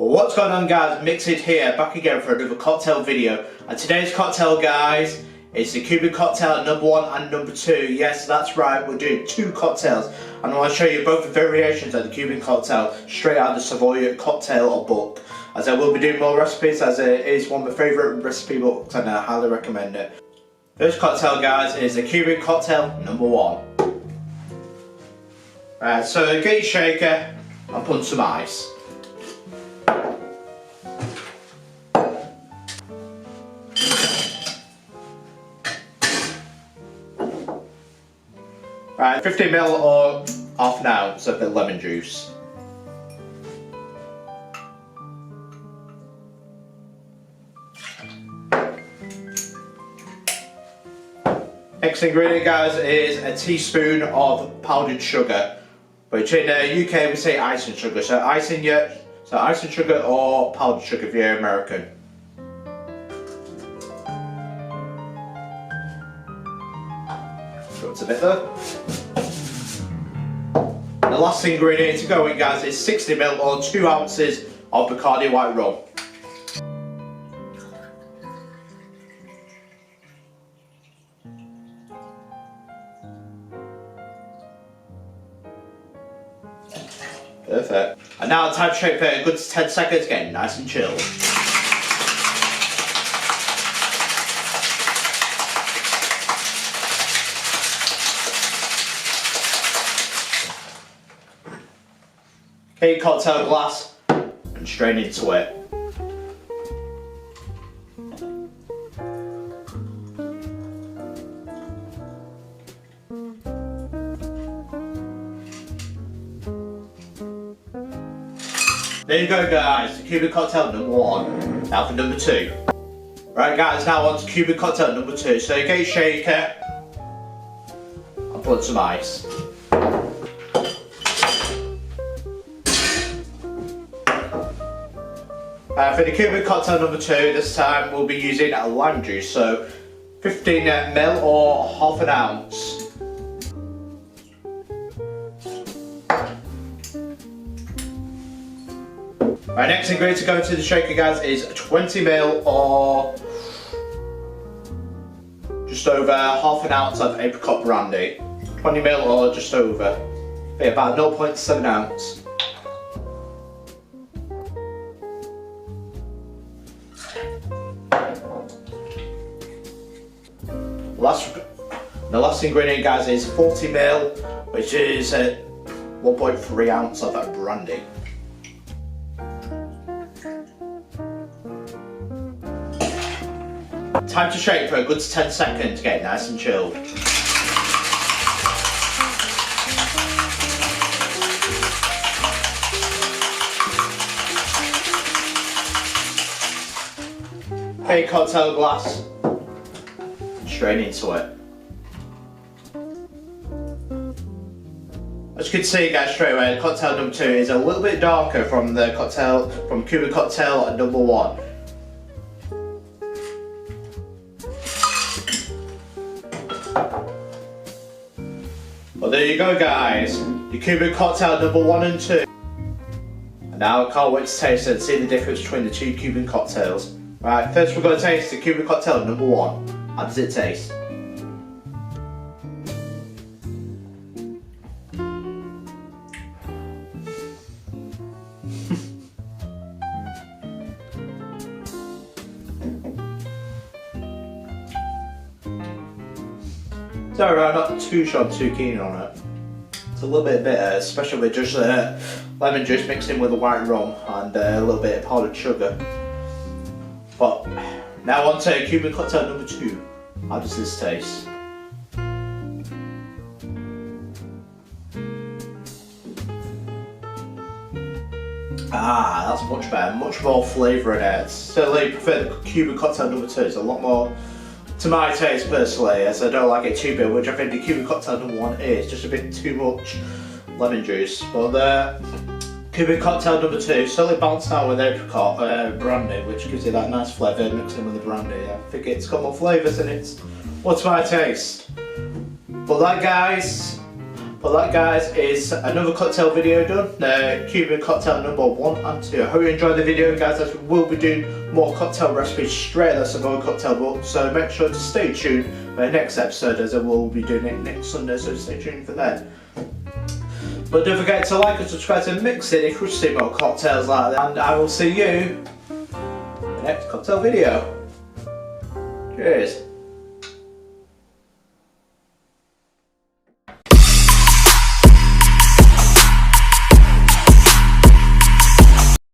Well, what's going on, guys? Mix It here, back again for another cocktail video. And today's cocktail, guys, is the Cuban cocktail #1 and #2. Yes, that's right, we're doing two cocktails. And I want to show you both the variations of the Cuban cocktail straight out of the Savoy Cocktail book. As I will be doing more recipes, as it is one of my favourite recipe books and I highly recommend it. First cocktail, guys, is the Cuban cocktail #1. Right, so get your shaker and put some ice. Right, 50 ml or half an ounce of the lemon juice. Next ingredient, guys, is a teaspoon of powdered sugar, which in the UK we say icing sugar. So icing sugar or powdered sugar if you're American. It's a bit there. The last ingredient to go in, guys, is 60 ml or 2 ounces of Bacardi White Rum. Perfect. And now time to shake for a good 10 seconds, getting nice and chilled. Take your cocktail glass and strain into it. There you go, guys, the Cuban cocktail #1. Now for #2. Right, guys, now on to Cuban cocktail #2. So you get your shaker and put some ice. For the Cuban cocktail #2, this time we'll be using a lime juice, so 15 ml or half an ounce. Right, next ingredient to go into the shaker, guys, is 20 ml or just over half an ounce of Apricot Brandy. 20 ml or just over, about 0.7 ounce. The last ingredient, guys, is 40 ml, which is 1.3 ounce of brandy. Time to shake for a good 10 seconds to get nice and chilled. Take a cocktail glass, strain into it. As you can see, guys, straight away, cocktail #2 is a little bit darker from the Cuban cocktail #1. Well, there you go, guys, the Cuban cocktail #1 and 2. And now I can't wait to taste it and see the difference between the two Cuban cocktails. Right, first we're going to taste the Cuban cocktail #1. How does it taste? Sorry, I'm not too keen on it. It's a little bit bitter, especially with just lemon juice mixed in with the white rum and a little bit of powdered sugar. But now on to Cuban cocktail #2. How does this taste? Ah, that's much better, much more flavour in it. Certainly prefer the Cuban cocktail #2. It's a lot more to my taste personally, as I don't like it too bitter, which I think the Cuban cocktail #1 is just a bit too much lemon juice. But the Cuban cocktail #2 certainly balanced out with apricot brandy, which gives you that nice flavour mixed in with the brandy. I think it's got more flavours in it. What's my taste? But that, guys, Well, that guys is another cocktail video done, the Cuban cocktail number 1 and 2. I hope you enjoyed the video guys, as we will be doing more cocktail recipes straight out of the Savoy Cocktail book, so make sure to stay tuned for the next episode, as I will be doing it next Sunday, so stay tuned for that. But don't forget to like and subscribe to Mix It if you want to see more cocktails like that, and I will see you in the next cocktail video. Cheers.